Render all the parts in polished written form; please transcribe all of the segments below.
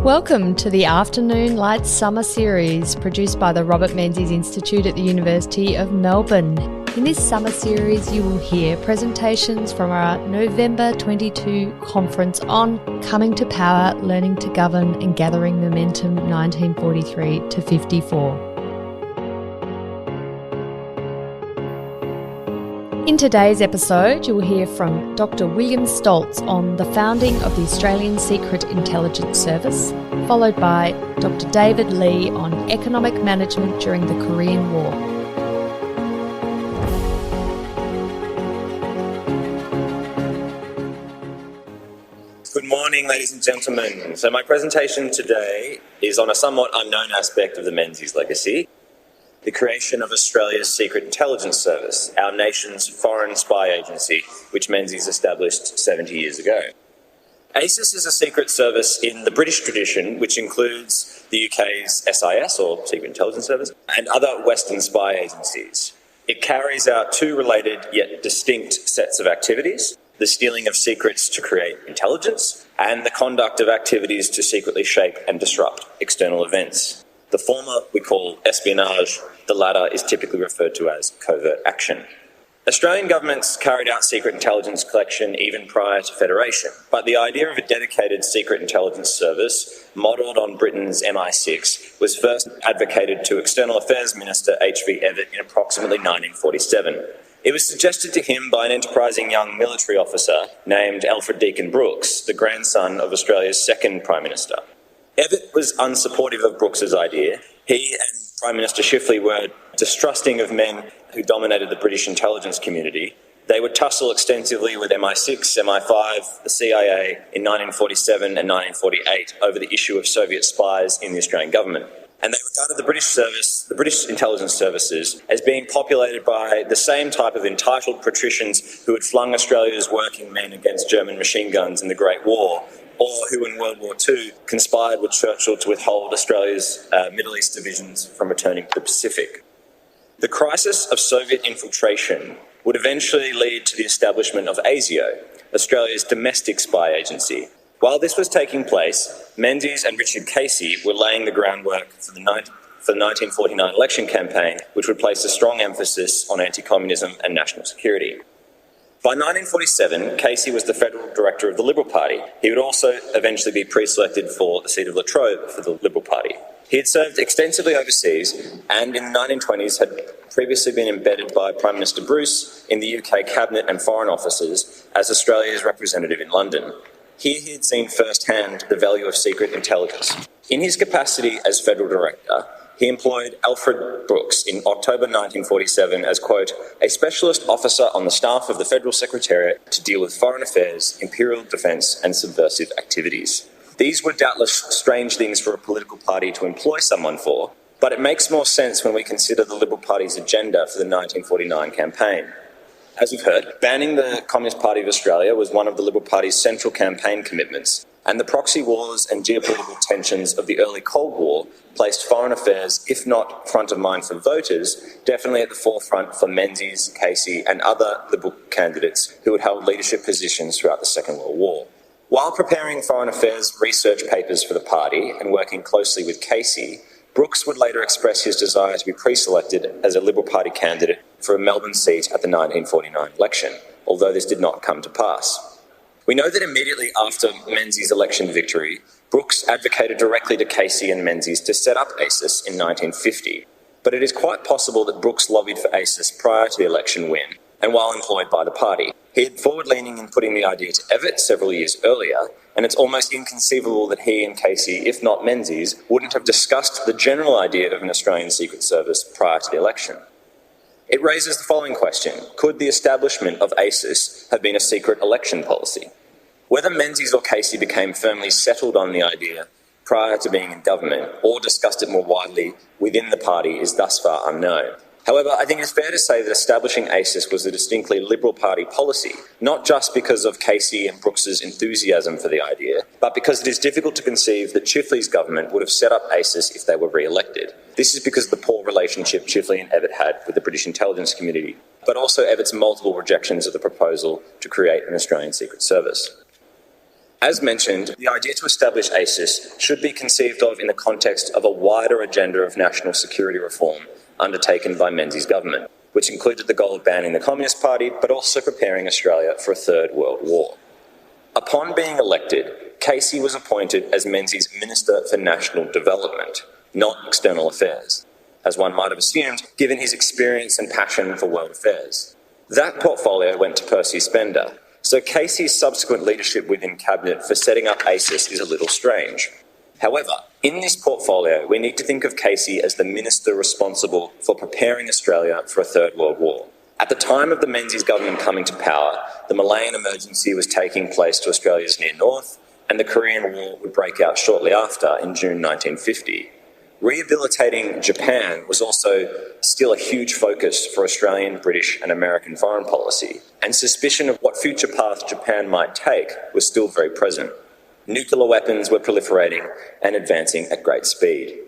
Welcome to the Afternoon Light Summer Series produced by the Robert Menzies Institute at the University of Melbourne. In this summer series, you will hear presentations from our November 22 conference on Coming to Power, Learning to Govern and Gathering Momentum 1943 to 54. In today's episode, you will hear from Dr. William Stoltz on the founding of the Australian Secret Intelligence Service, followed by Dr. David Lee on economic management during the Korean War. Good morning, ladies and gentlemen. So my presentation today is on a somewhat unknown aspect of the Menzies legacy, the creation of Australia's Secret Intelligence Service, our nation's foreign spy agency, which Menzies established 70 years ago. ASIS is a secret service in the British tradition, which includes the UK's SIS, or Secret Intelligence Service, and other Western spy agencies. It carries out two related yet distinct sets of activities: the stealing of secrets to create intelligence, and the conduct of activities to secretly shape and disrupt external events. The former we call espionage, the latter is typically referred to as covert action. Australian governments carried out secret intelligence collection even prior to Federation, but the idea of a dedicated secret intelligence service, modelled on Britain's MI6, was first advocated to External Affairs Minister H.V. Evatt in approximately 1947. It was suggested to him by an enterprising young military officer named Alfred Deakin Brooks, the grandson of Australia's second Prime Minister. Evatt was unsupportive of Brooks's idea. He and Prime Minister Chifley were distrusting of men who dominated the British intelligence community. They would tussle extensively with MI6, MI5, the CIA in 1947 and 1948 over the issue of Soviet spies in the Australian government. And they regarded the British intelligence services, as being populated by the same type of entitled patricians who had flung Australia's working men against German machine guns in the Great War, or who in World War II conspired with Churchill to withhold Australia's Middle East divisions from returning to the Pacific. The crisis of Soviet infiltration would eventually lead to the establishment of ASIO, Australia's domestic spy agency. While this was taking place, Menzies and Richard Casey were laying the groundwork for the 1949 election campaign, which would place a strong emphasis on anti-communism and national security. By 1947, Casey was the federal director of the Liberal Party. He would also eventually be pre-selected for the seat of La Trobe for the Liberal Party. He had served extensively overseas and in the 1920s had previously been embedded by Prime Minister Bruce in the UK Cabinet and Foreign Offices as Australia's representative in London. Here he had seen firsthand the value of secret intelligence. In his capacity as federal director, he employed Alfred Brooks in October 1947 as, quote, a specialist officer on the staff of the Federal Secretariat to deal with foreign affairs, imperial defence and subversive activities. These were doubtless strange things for a political party to employ someone for, but it makes more sense when we consider the Liberal Party's agenda for the 1949 campaign. As we've heard, banning the Communist Party of Australia was one of the Liberal Party's central campaign commitments, and the proxy wars and geopolitical tensions of the early Cold War placed foreign affairs, if not front of mind for voters, definitely at the forefront for Menzies, Casey and other Liberal candidates who had held leadership positions throughout the Second World War. While preparing foreign affairs research papers for the party and working closely with Casey, Brooks would later express his desire to be pre-selected as a Liberal Party candidate for a Melbourne seat at the 1949 election, although this did not come to pass. We know that immediately after Menzies' election victory, Brooks advocated directly to Casey and Menzies to set up ASIS in 1950, but it is quite possible that Brooks lobbied for ASIS prior to the election win and while employed by the party. He had forward-leaning in putting the idea to Evatt several years earlier, and it's almost inconceivable that he and Casey, if not Menzies, wouldn't have discussed the general idea of an Australian Secret Service prior to the election. It raises the following question: could the establishment of ASIS have been a secret election policy? Whether Menzies or Casey became firmly settled on the idea prior to being in government or discussed it more widely within the party is thus far unknown. However, I think it's fair to say that establishing ASIS was a distinctly Liberal Party policy, not just because of Casey and Brooks's enthusiasm for the idea, but because it is difficult to conceive that Chifley's government would have set up ASIS if they were re-elected. This is because of the poor relationship Chifley and Evatt had with the British intelligence community, but also Evatt's multiple rejections of the proposal to create an Australian Secret Service. As mentioned, the idea to establish ACIS should be conceived of in the context of a wider agenda of national security reform undertaken by Menzies' government, which included the goal of banning the Communist Party, but also preparing Australia for a Third World War. Upon being elected, Casey was appointed as Menzies' Minister for National Development, not External Affairs, as one might have assumed, given his experience and passion for world affairs. That portfolio went to Percy Spender, so Casey's subsequent leadership within Cabinet for setting up ACIS is a little strange. However, in this portfolio, we need to think of Casey as the minister responsible for preparing Australia for a Third World War. At the time of the Menzies government coming to power, the Malayan emergency was taking place to Australia's near north, and the Korean War would break out shortly after in June 1950. Rehabilitating Japan was also still a huge focus for Australian, British and American foreign policy, and suspicion of what future path Japan might take was still very present. Nuclear weapons were proliferating and advancing at great speed.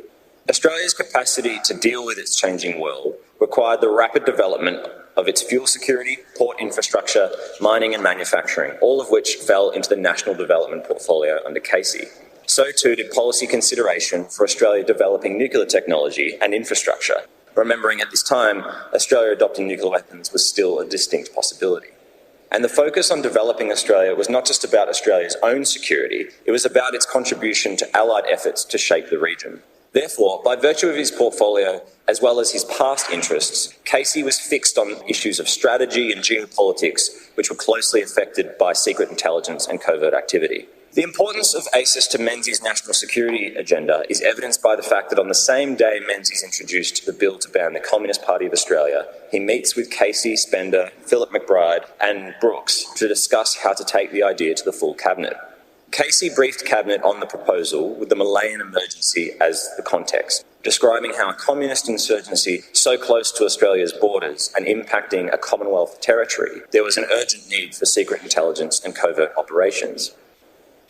Australia's capacity to deal with its changing world required the rapid development of its fuel security, port infrastructure, mining and manufacturing, all of which fell into the National Development Portfolio under Casey. So too did policy consideration for Australia developing nuclear technology and infrastructure, remembering at this time Australia adopting nuclear weapons was still a distinct possibility. And the focus on developing Australia was not just about Australia's own security, it was about its contribution to Allied efforts to shape the region. Therefore, by virtue of his portfolio, as well as his past interests, Casey was fixed on issues of strategy and geopolitics, which were closely affected by secret intelligence and covert activity. The importance of ACIS to Menzies' national security agenda is evidenced by the fact that on the same day Menzies introduced the bill to ban the Communist Party of Australia, he meets with Casey, Spender, Philip McBride and Brooks to discuss how to take the idea to the full cabinet. Casey briefed Cabinet on the proposal with the Malayan emergency as the context, describing how a communist insurgency so close to Australia's borders and impacting a Commonwealth territory, there was an urgent need for secret intelligence and covert operations.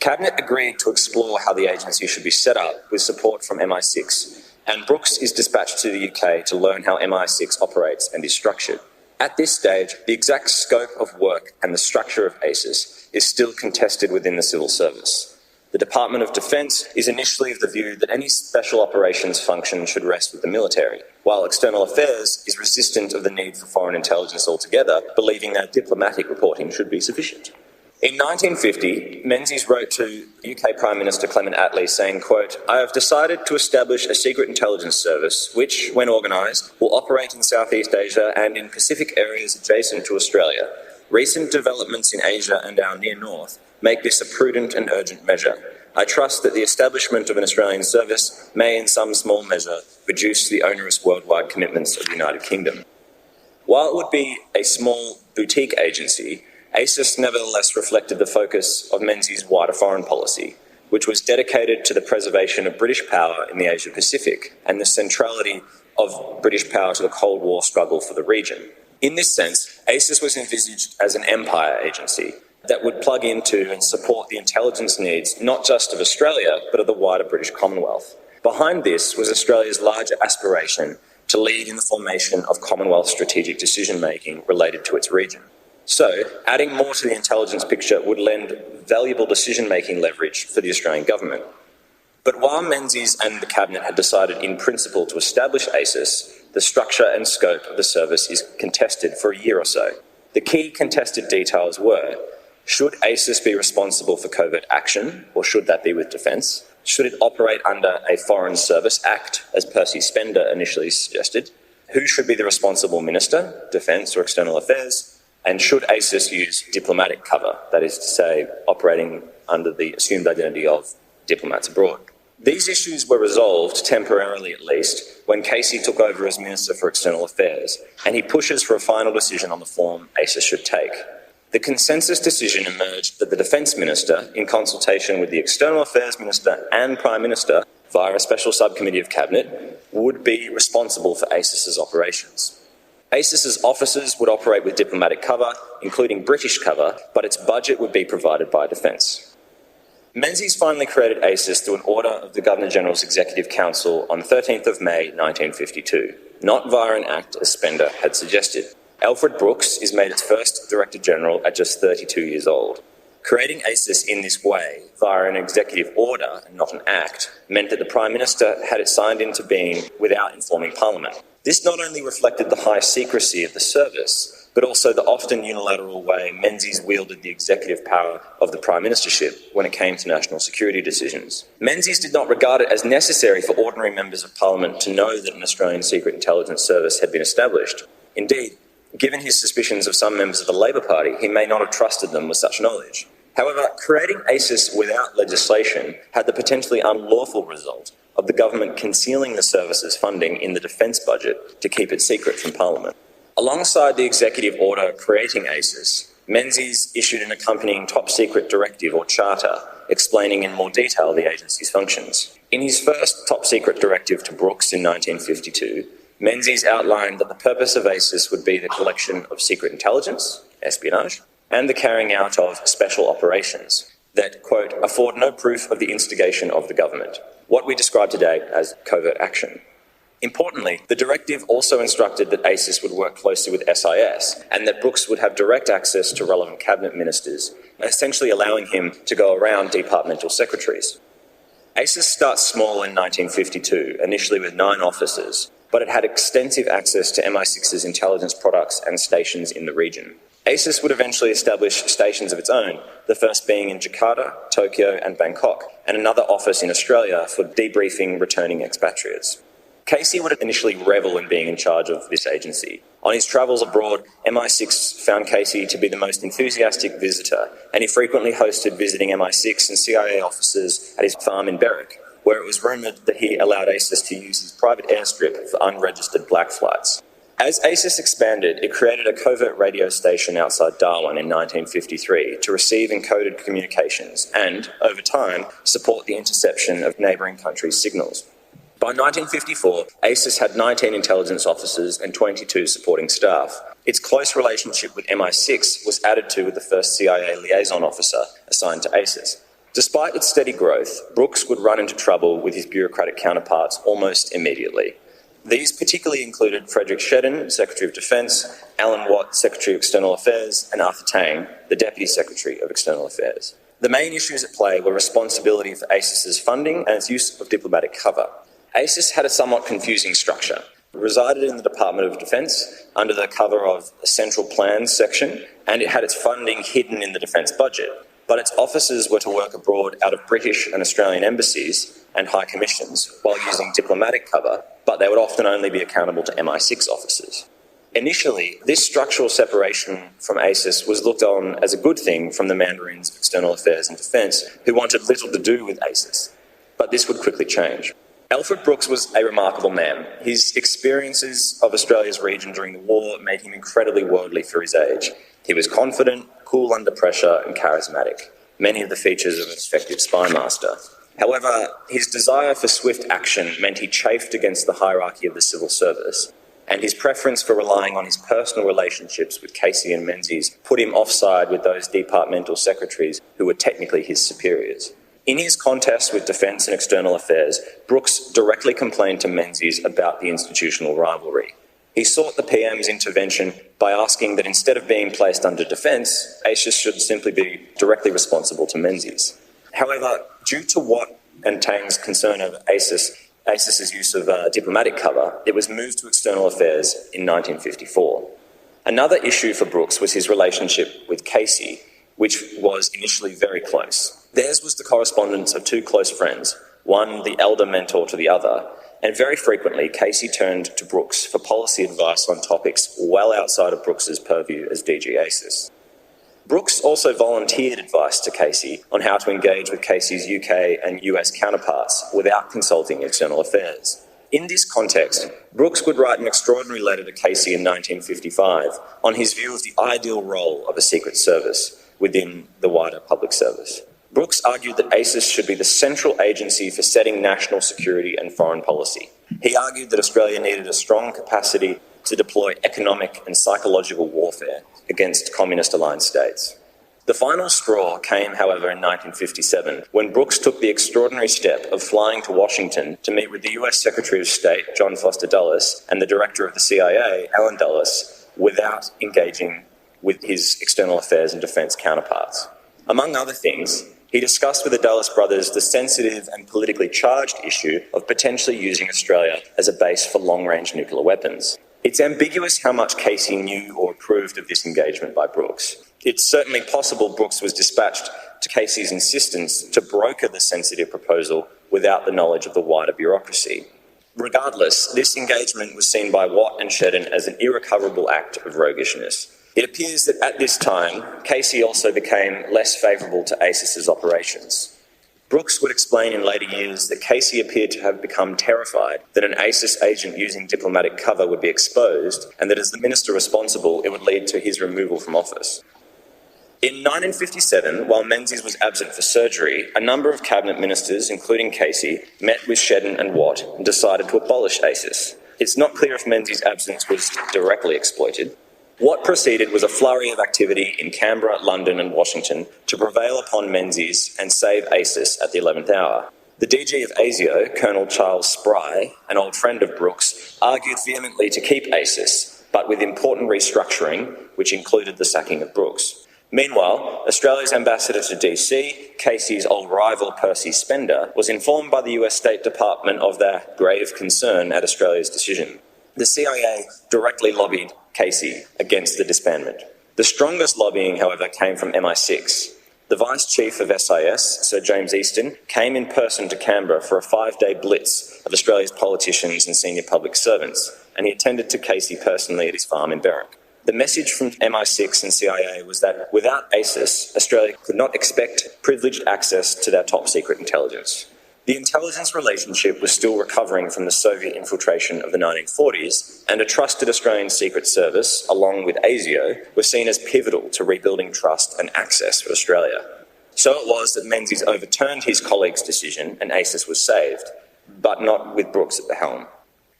Cabinet agreed to explore how the agency should be set up with support from MI6, and Brooks is dispatched to the UK to learn how MI6 operates and is structured. At this stage, the exact scope of work and the structure of ACIS is still contested within the civil service. The Department of Defence is initially of the view that any special operations function should rest with the military, while External Affairs is resistant of the need for foreign intelligence altogether, believing that diplomatic reporting should be sufficient. In 1950, Menzies wrote to UK Prime Minister Clement Attlee saying, quote, "I have decided to establish a secret intelligence service which, when organised, will operate in Southeast Asia and in Pacific areas adjacent to Australia. Recent developments in Asia and our near north make this a prudent and urgent measure. I trust that the establishment of an Australian service may in some small measure reduce the onerous worldwide commitments of the United Kingdom." While it would be a small boutique agency, ACIS nevertheless reflected the focus of Menzies' wider foreign policy, which was dedicated to the preservation of British power in the Asia-Pacific and the centrality of British power to the Cold War struggle for the region. In this sense, ACIS was envisaged as an empire agency that would plug into and support the intelligence needs not just of Australia, but of the wider British Commonwealth. Behind this was Australia's larger aspiration to lead in the formation of Commonwealth strategic decision-making related to its region. So, adding more to the intelligence picture would lend valuable decision-making leverage for the Australian government. But while Menzies and the Cabinet had decided in principle to establish ACIS, the structure and scope of the service is contested for a year or so. The key contested details were, should ACIS be responsible for covert action, or should that be with Defence? Should it operate under a Foreign Service Act, as Percy Spender initially suggested? Who should be the responsible minister, Defence or External Affairs? And should ACIS use diplomatic cover, that is to say, operating under the assumed identity of diplomats abroad? These issues were resolved, temporarily at least, when Casey took over as Minister for External Affairs, and he pushes for a final decision on the form ACIS should take. The consensus decision emerged that the Defence Minister, in consultation with the External Affairs Minister and Prime Minister, via a special subcommittee of Cabinet, would be responsible for ACIS's operations. ACIS's officers would operate with diplomatic cover, including British cover, but its budget would be provided by Defence. Menzies finally created ACIS through an order of the Governor-General's Executive Council on 13th of May 1952, not via an act as Spender had suggested. Alfred Brooks is made its first Director-General at just 32 years old. Creating ACIS in this way, via an executive order and not an act, meant that the Prime Minister had it signed into being without informing Parliament. This not only reflected the high secrecy of the service, but also the often unilateral way Menzies wielded the executive power of the Prime Ministership when it came to national security decisions. Menzies did not regard it as necessary for ordinary members of Parliament to know that an Australian secret intelligence service had been established. Indeed, given his suspicions of some members of the Labor Party, he may not have trusted them with such knowledge. However, creating ACIS without legislation had the potentially unlawful result of the government concealing the service's funding in the defence budget to keep it secret from Parliament. Alongside the executive order creating ACIS, Menzies issued an accompanying top-secret directive or charter explaining in more detail the agency's functions. In his first top-secret directive to Brooks in 1952, Menzies outlined that the purpose of ACIS would be the collection of secret intelligence, espionage, and the carrying out of special operations that, quote, afford no proof of the instigation of the government, what we describe today as covert action. Importantly, the directive also instructed that ACIS would work closely with SIS and that Brooks would have direct access to relevant cabinet ministers, essentially allowing him to go around departmental secretaries. ACIS starts small in 1952, initially with 9 officers, but it had extensive access to MI6's intelligence products and stations in the region. ACIS would eventually establish stations of its own, the first being in Jakarta, Tokyo and Bangkok, and another office in Australia for debriefing returning expatriates. Casey would initially revel in being in charge of this agency. On his travels abroad, MI6 found Casey to be the most enthusiastic visitor, and he frequently hosted visiting MI6 and CIA officers at his farm in Berwick, where it was rumoured that he allowed ACIS to use his private airstrip for unregistered black flights. As ACIS expanded, it created a covert radio station outside Darwin in 1953 to receive encoded communications and, over time, support the interception of neighbouring countries' signals. By 1954, ACIS had 19 intelligence officers and 22 supporting staff. Its close relationship with MI6 was added to with the first CIA liaison officer assigned to ACIS. Despite its steady growth, Brooks would run into trouble with his bureaucratic counterparts almost immediately. These particularly included Frederick Shedden, Secretary of Defence, Alan Watt, Secretary of External Affairs, and Arthur Tang, the Deputy Secretary of External Affairs. The main issues at play were responsibility for ACIS's funding and its use of diplomatic cover. ACIS had a somewhat confusing structure. It resided in the Department of Defence under the cover of a Central Plans section, and it had its funding hidden in the defence budget. But its officers were to work abroad out of British and Australian embassies and high commissions while using diplomatic cover, but they would often only be accountable to MI6 officers. Initially, this structural separation from ACIS was looked on as a good thing from the Mandarins of External Affairs and Defence, who wanted little to do with ACIS. But this would quickly change. Alfred Brooks was a remarkable man. His experiences of Australia's region during the war made him incredibly worldly for his age. He was confident, cool under pressure, and charismatic, many of the features of an effective spy master. However, his desire for swift action meant he chafed against the hierarchy of the civil service, and his preference for relying on his personal relationships with Casey and Menzies put him offside with those departmental secretaries who were technically his superiors. In his contest with Defence and External Affairs, Brooks directly complained to Menzies about the institutional rivalry. He sought the PM's intervention by asking that instead of being placed under Defence, ACIS should simply be directly responsible to Menzies. However, due to Watt and Tang's concern over ACIS's use of diplomatic cover, it was moved to External Affairs in 1954. Another issue for Brooks was his relationship with Casey, which was initially very close. Theirs was the correspondence of 2 close friends, one the elder mentor to the other, and very frequently Casey turned to Brooks for policy advice on topics well outside of Brooks's purview as DG ACIS. Brooks also volunteered advice to Casey on how to engage with Casey's UK and US counterparts without consulting External Affairs. In this context, Brooks would write an extraordinary letter to Casey in 1955 on his view of the ideal role of a secret service within the wider public service. Brooks argued that ACIS should be the central agency for setting national security and foreign policy. He argued that Australia needed a strong capacity to deploy economic and psychological warfare against communist-aligned states. The final straw came, however, in 1957, when Brooks took the extraordinary step of flying to Washington to meet with the US Secretary of State, John Foster Dulles, and the Director of the CIA, Alan Dulles, without engaging with his External Affairs and Defence counterparts. Among other things, he discussed with the Dulles brothers the sensitive and politically charged issue of potentially using Australia as a base for long-range nuclear weapons. It's ambiguous how much Casey knew or approved of this engagement by Brooks. It's certainly possible Brooks was dispatched to Casey's insistence to broker the sensitive proposal without the knowledge of the wider bureaucracy. Regardless, this engagement was seen by Watt and Shedden as an irrecoverable act of roguishness. It appears that at this time, Casey also became less favourable to ACIS's operations. Brooks would explain in later years that Casey appeared to have become terrified that an ACIS agent using diplomatic cover would be exposed, and that as the minister responsible, it would lead to his removal from office. In 1957, while Menzies was absent for surgery, a number of cabinet ministers, including Casey, met with Shedden and Watt and decided to abolish ACIS. It's not clear if Menzies' absence was directly exploited. What proceeded was a flurry of activity in Canberra, London and Washington to prevail upon Menzies and save ACIS at the 11th hour. The DG of ASIO, Colonel Charles Spry, an old friend of Brooks, argued vehemently to keep ACIS, but with important restructuring, which included the sacking of Brooks. Meanwhile, Australia's ambassador to DC, Casey's old rival Percy Spender, was informed by the US State Department of their grave concern at Australia's decision. The CIA directly lobbied Casey against the disbandment. The strongest lobbying, however, came from MI6. The Vice Chief of SIS, Sir James Easton, came in person to Canberra for a 5-day blitz of Australia's politicians and senior public servants, and he attended to Casey personally at his farm in Berwick. The message from MI6 and CIA was that without ACIS, Australia could not expect privileged access to their top-secret intelligence. The intelligence relationship was still recovering from the Soviet infiltration of the 1940s, and a trusted Australian Secret Service, along with ASIO, was seen as pivotal to rebuilding trust and access for Australia. So it was that Menzies overturned his colleague's decision and ACIS was saved, but not with Brooks at the helm.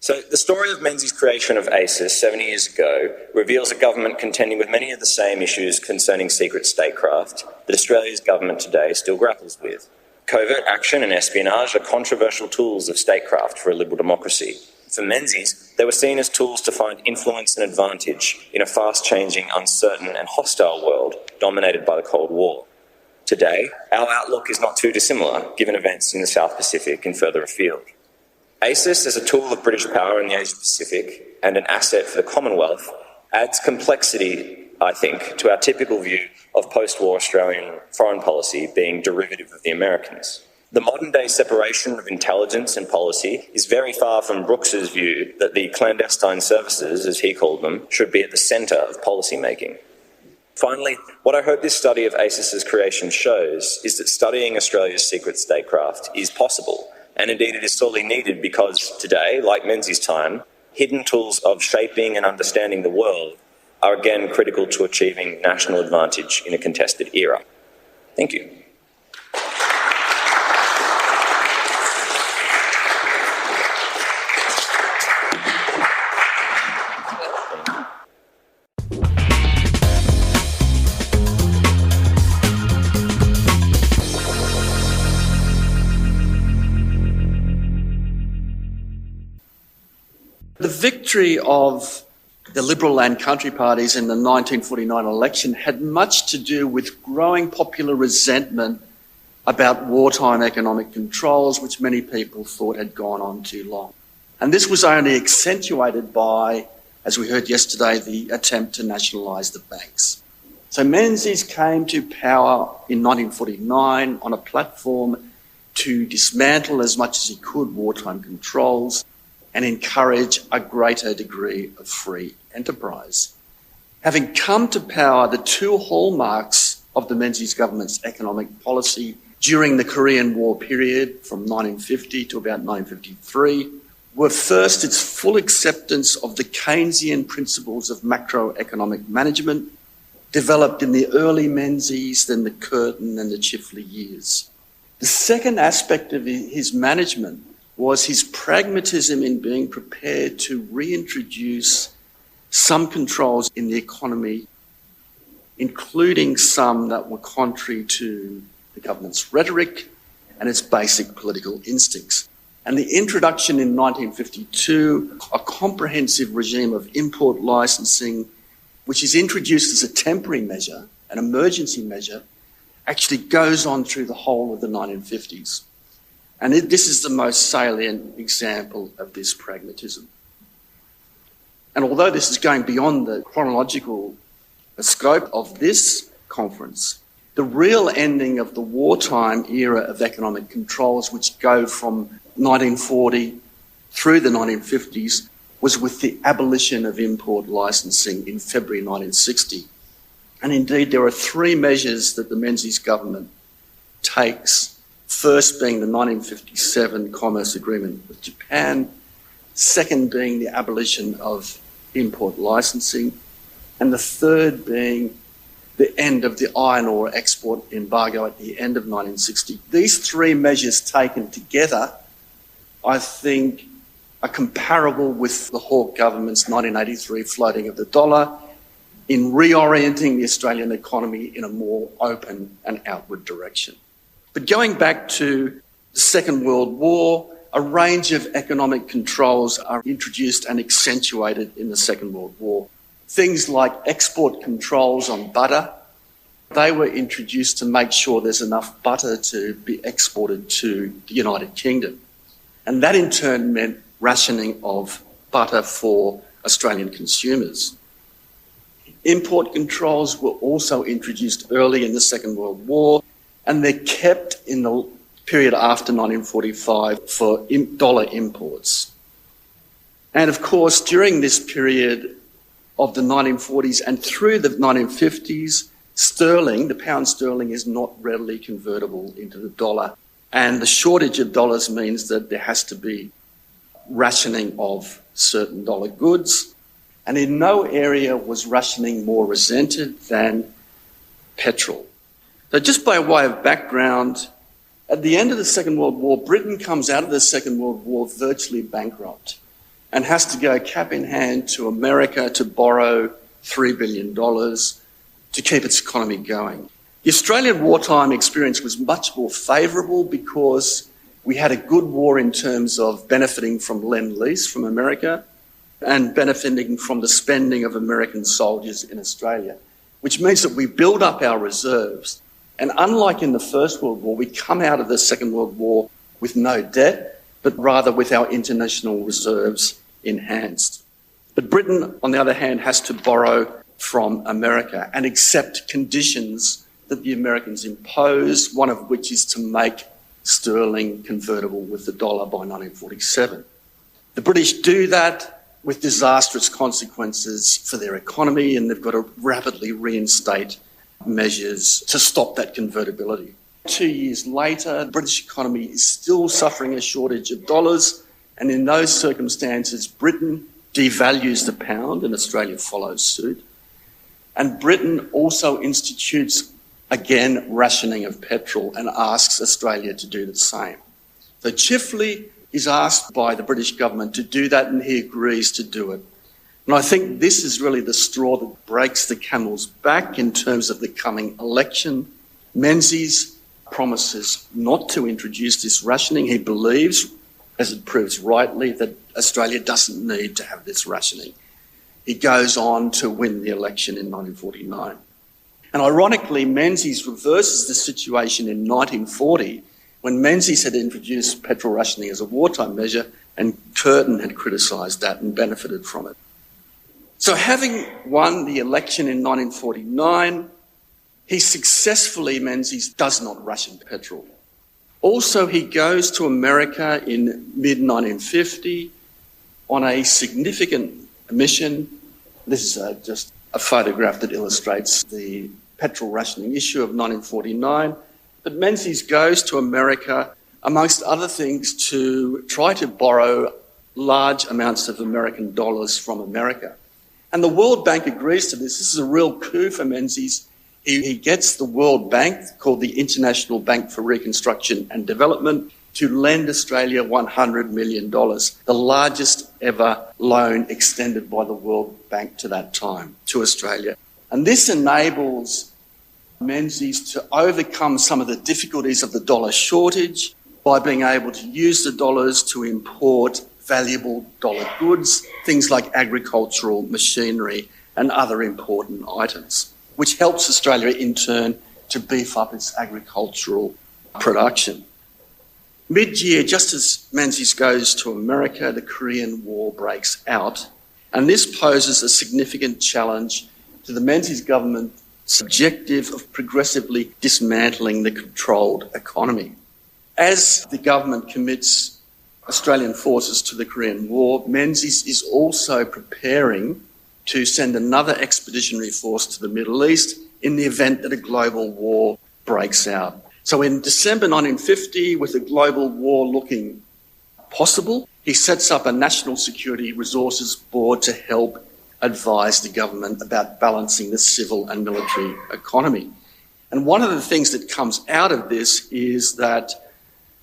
So the story of Menzies' creation of ACIS 70 years ago reveals a government contending with many of the same issues concerning secret statecraft that Australia's government today still grapples with. Covert action and espionage are controversial tools of statecraft for a liberal democracy. For Menzies, they were seen as tools to find influence and advantage in a fast-changing, uncertain and hostile world dominated by the Cold War. Today, our outlook is not too dissimilar, given events in the South Pacific and further afield. ACIS, as a tool of British power in the Asia-Pacific and an asset for the Commonwealth, adds complexity, I think, to our typical view of post-war Australian foreign policy being derivative of the Americans. The modern-day separation of intelligence and policy is very far from Brooks's view that the clandestine services, as he called them, should be at the centre of policy-making. Finally, what I hope this study of ACIS's creation shows is that studying Australia's secret statecraft is possible, and indeed it is sorely needed because today, like Menzies' time, hidden tools of shaping and understanding the world are again critical to achieving national advantage in a contested era. Thank you. The victory of the Liberal Land Country parties in the 1949 election had much to do with growing popular resentment about wartime economic controls, which many people thought had gone on too long. And this was only accentuated by, as we heard yesterday, the attempt to nationalise the banks. So Menzies came to power in 1949 on a platform to dismantle as much as he could wartime controls and encourage a greater degree of free enterprise. Having come to power, the two hallmarks of the Menzies government's economic policy during the Korean War period from 1950 to about 1953 were first its full acceptance of the Keynesian principles of macroeconomic management developed in the early Menzies, then the Curtin and the Chifley years. The second aspect of his management was his pragmatism in being prepared to reintroduce some controls in the economy, including some that were contrary to the government's rhetoric and its basic political instincts. And the introduction in 1952, a comprehensive regime of import licensing, which is introduced as a temporary measure, an emergency measure, actually goes on through the whole of the 1950s. And this is the most salient example of this pragmatism. And although this is going beyond the chronological scope of this conference, the real ending of the wartime era of economic controls, which go from 1940 through the 1950s, was with the abolition of import licensing in February 1960. And indeed, there are three measures that the Menzies government takes, first being the 1957 Commerce Agreement with Japan, second being the abolition of import licensing, and the third being the end of the iron ore export embargo at the end of 1960. These three measures taken together, I think, are comparable with the Hawke government's 1983 floating of the dollar in reorienting the Australian economy in a more open and outward direction. But going back to the Second World War, a range of economic controls are introduced and accentuated in the Second World War. Things like export controls on butter, they were introduced to make sure there's enough butter to be exported to the United Kingdom. And that in turn meant rationing of butter for Australian consumers. Import controls were also introduced early in the Second World War, and they're kept in the period after 1945 for dollar imports. And of course, during this period of the 1940s and through the 1950s, sterling, the pound sterling, is not readily convertible into the dollar. And the shortage of dollars means that there has to be rationing of certain dollar goods. And in no area was rationing more resented than petrol. So just by way of background, at the end of the Second World War, Britain comes out of the Second World War virtually bankrupt and has to go cap in hand to America to borrow $3 billion to keep its economy going. The Australian wartime experience was much more favourable because we had a good war in terms of benefiting from Lend-Lease from America and benefiting from the spending of American soldiers in Australia, which means that we build up our reserves. And unlike in the First World War, we come out of the Second World War with no debt, but rather with our international reserves enhanced. But Britain, on the other hand, has to borrow from America and accept conditions that the Americans impose, one of which is to make sterling convertible with the dollar by 1947. The British do that with disastrous consequences for their economy, and they've got to rapidly reinstate measures to stop that convertibility. 2 years later, the British economy is still suffering a shortage of dollars, and in those circumstances, Britain devalues the pound and Australia follows suit. And Britain also institutes, again, rationing of petrol and asks Australia to do the same. So Chifley is asked by the British government to do that, and he agrees to do it. And I think this is really the straw that breaks the camel's back in terms of the coming election. Menzies promises not to introduce this rationing. He believes, as it proves rightly, that Australia doesn't need to have this rationing. He goes on to win the election in 1949. And ironically, Menzies reverses the situation in 1940 when Menzies had introduced petrol rationing as a wartime measure and Curtin had criticised that and benefited from it. So having won the election in 1949, he successfully, Menzies, does not ration petrol. Also, he goes to America in mid-1950 on a significant mission. This is just a photograph that illustrates the petrol rationing issue of 1949. But Menzies goes to America, amongst other things, to try to borrow large amounts of American dollars from America. And the World Bank agrees to this. This is a real coup for Menzies. He gets the World Bank, called the International Bank for Reconstruction and Development, to lend Australia $100 million, the largest ever loan extended by the World Bank to that time to Australia. And this enables Menzies to overcome some of the difficulties of the dollar shortage by being able to use the dollars to import valuable dollar goods, things like agricultural machinery and other important items, which helps Australia in turn to beef up its agricultural production. Mid-year, just as Menzies goes to America, the Korean War breaks out, and this poses a significant challenge to the Menzies government's objective of progressively dismantling the controlled economy. As the government commits Australian forces to the Korean War, Menzies is also preparing to send another expeditionary force to the Middle East in the event that a global war breaks out. So in December 1950, with a global war looking possible, he sets up a National Security Resources Board to help advise the government about balancing the civil and military economy. And one of the things that comes out of this is that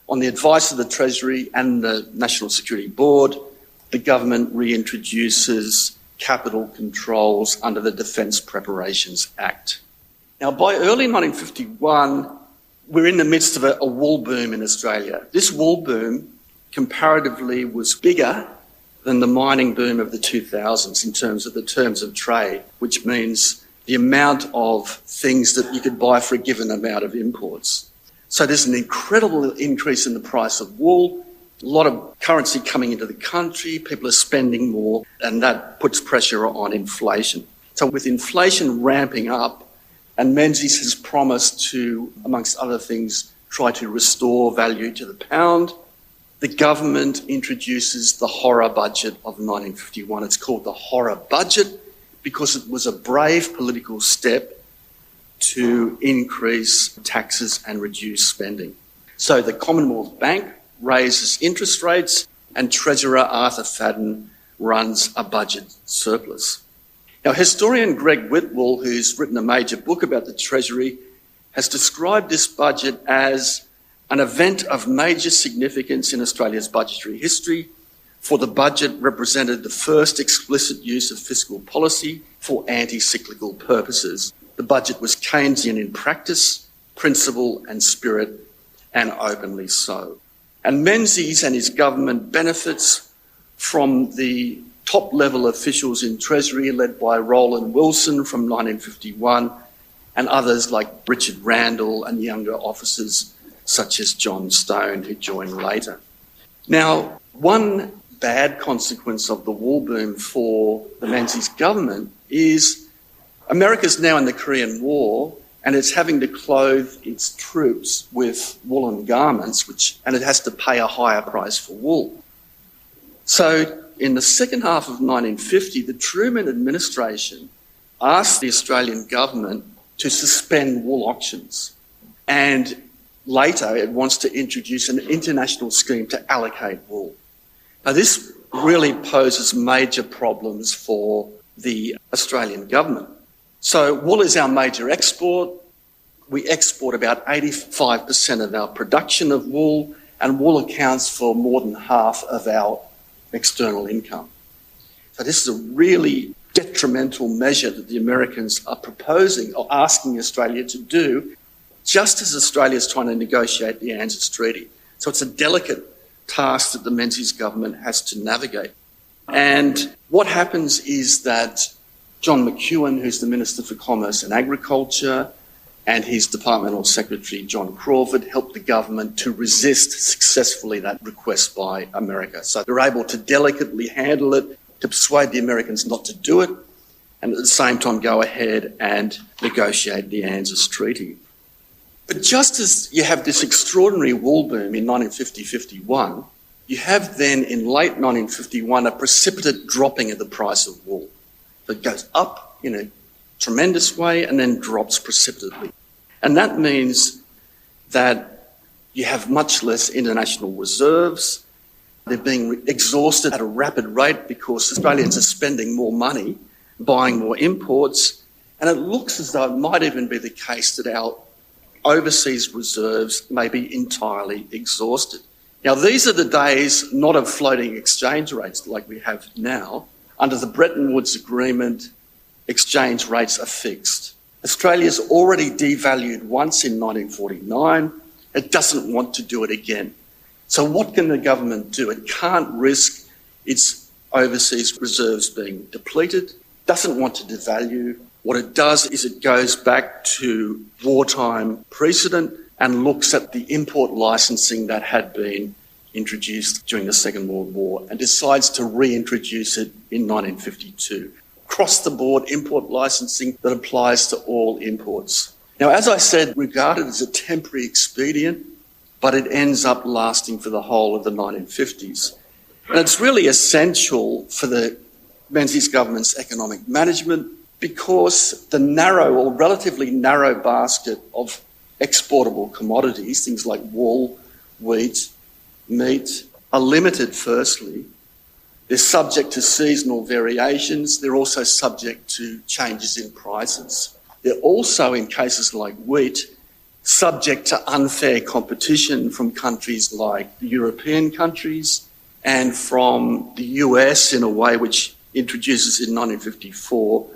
on the advice of the Treasury and the National Security Board, the government reintroduces capital controls under the Defence Preparations Act. Now, by early 1951, we're in the midst of a wool boom in Australia. This wool boom comparatively was bigger than the mining boom of the 2000s in terms of the terms of trade, which means the amount of things that you could buy for a given amount of imports. So there's an incredible increase in the price of wool, a lot of currency coming into the country, people are spending more, and that puts pressure on inflation. So with inflation ramping up, and Menzies has promised to, amongst other things, try to restore value to the pound, the government introduces the horror budget of 1951. It's called the horror budget because it was a brave political step to increase taxes and reduce spending. So the Commonwealth Bank raises interest rates and Treasurer Arthur Fadden runs a budget surplus. Now, historian Greg Whitwell, who's written a major book about the Treasury, has described this budget as an event of major significance in Australia's budgetary history, for the budget represented the first explicit use of fiscal policy for anti-cyclical purposes. The budget was Keynesian in practice, principle and spirit, and openly so. And Menzies and his government benefits from the top-level officials in Treasury, led by Roland Wilson from 1951, and others like Richard Randall and younger officers such as John Stone, who joined later. Now, one bad consequence of the wool boom for the Menzies government is America's now in the Korean War, and it's having to clothe its troops with woolen garments, and it has to pay a higher price for wool. So in the second half of 1950, the Truman administration asked the Australian government to suspend wool auctions. And later, it wants to introduce an international scheme to allocate wool. Now, this really poses major problems for the Australian government. So wool is our major export. We export about 85% of our production of wool, and wool accounts for more than half of our external income. So this is a really detrimental measure that the Americans are proposing or asking Australia to do, just as Australia is trying to negotiate the ANZUS Treaty. So it's a delicate task that the Menzies government has to navigate. And what happens is that John McEwen, who's the Minister for Commerce and Agriculture, and his Departmental Secretary, John Crawford, helped the government to resist successfully that request by America. So they're able to delicately handle it, to persuade the Americans not to do it, and at the same time go ahead and negotiate the ANZUS Treaty. But just as you have this extraordinary wool boom in 1950-51, you have then in late 1951 a precipitate dropping of the price of wool. So it goes up in a tremendous way and then drops precipitately. And that means that you have much less international reserves. They're being exhausted at a rapid rate because Australians are spending more money, buying more imports, and it looks as though it might even be the case that our overseas reserves may be entirely exhausted. Now, these are the days not of floating exchange rates like we have now. Under the Bretton Woods Agreement, exchange rates are fixed. Australia's already devalued once in 1949. It doesn't want to do it again. So what can the government do? It can't risk its overseas reserves being depleted, doesn't want to devalue, What it does is it goes back to wartime precedent and looks at the import licensing that had been introduced during the Second World War and decides to reintroduce it in 1952. Across-the-board import licensing that applies to all imports. Now, as I said, regarded as a temporary expedient, but it ends up lasting for the whole of the 1950s. And it's really essential for the Menzies government's economic management because the narrow or relatively narrow basket of exportable commodities, things like wool, wheat, meat, are limited firstly. They're subject to seasonal variations. They're also subject to changes in prices. They're also, in cases like wheat, subject to unfair competition from countries like the European countries and from the US in a way which introduces in 1954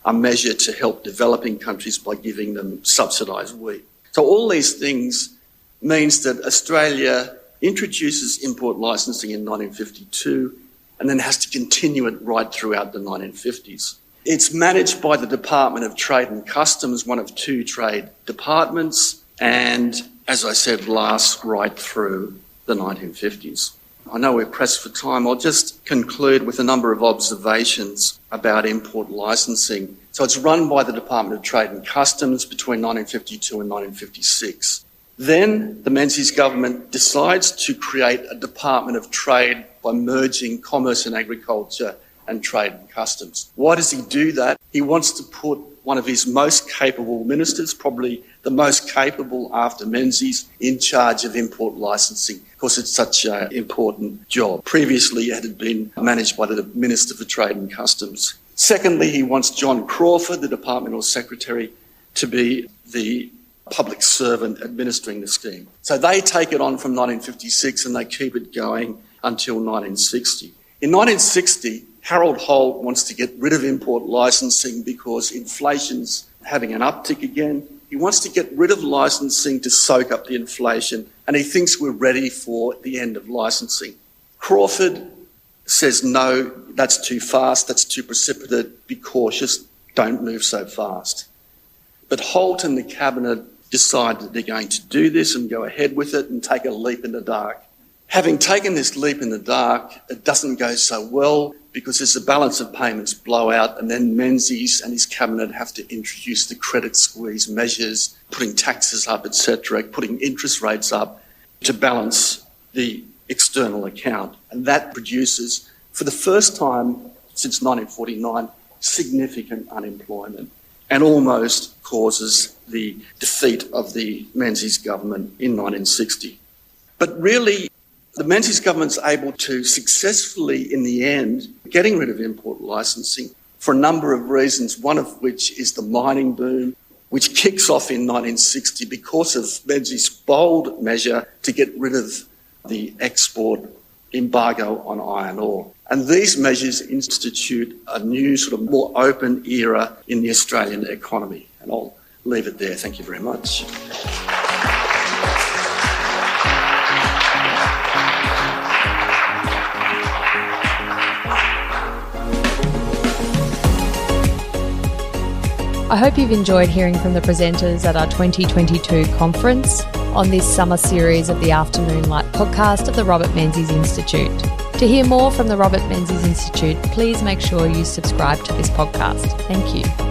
a measure to help developing countries by giving them subsidised wheat. So all these things means that Australia introduces import licensing in 1952 and then has to continue it right throughout the 1950s. It's managed by the Department of Trade and Customs, one of two trade departments, and, as I said, lasts right through the 1950s. I know we're pressed for time. I'll just conclude with a number of observations about import licensing. So it's run by the Department of Trade and Customs between 1952 and 1956. Then the Menzies government decides to create a Department of Trade by merging Commerce and Agriculture and Trade and Customs. Why does he do that? He wants to put one of his most capable ministers, probably the most capable after Menzies, in charge of import licensing because it's such an important job. Previously, it had been managed by the Minister for Trade and Customs. Secondly, he wants John Crawford, the Departmental Secretary, to be the public servant administering the scheme. So they take it on from 1956 and they keep it going until 1960. In 1960, Harold Holt wants to get rid of import licensing because inflation's having an uptick again. He wants to get rid of licensing to soak up the inflation, and he thinks we're ready for the end of licensing. Crawford says, no, that's too fast, that's too precipitate, be cautious, don't move so fast. But Holt and the Cabinet decide that they're going to do this and go ahead with it and take a leap in the dark. Having taken this leap in the dark, it doesn't go so well because there's a balance of payments blowout, and then Menzies and his Cabinet have to introduce the credit squeeze measures, putting taxes up, etc., putting interest rates up to balance the external account. And that produces, for the first time since 1949, significant unemployment and almost causes the defeat of the Menzies government in 1960. But really, the Menzies government's able to successfully, in the end, getting rid of import licensing for a number of reasons, one of which is the mining boom, which kicks off in 1960 because of Menzies' bold measure to get rid of the export embargo on iron ore. And these measures institute a new sort of more open era in the Australian economy. And I'll leave it there. Thank you very much. I hope you've enjoyed hearing from the presenters at our 2022 conference on this summer series of the Afternoon Light podcast of the Robert Menzies Institute. To hear more from the Robert Menzies Institute, please make sure you subscribe to this podcast. Thank you.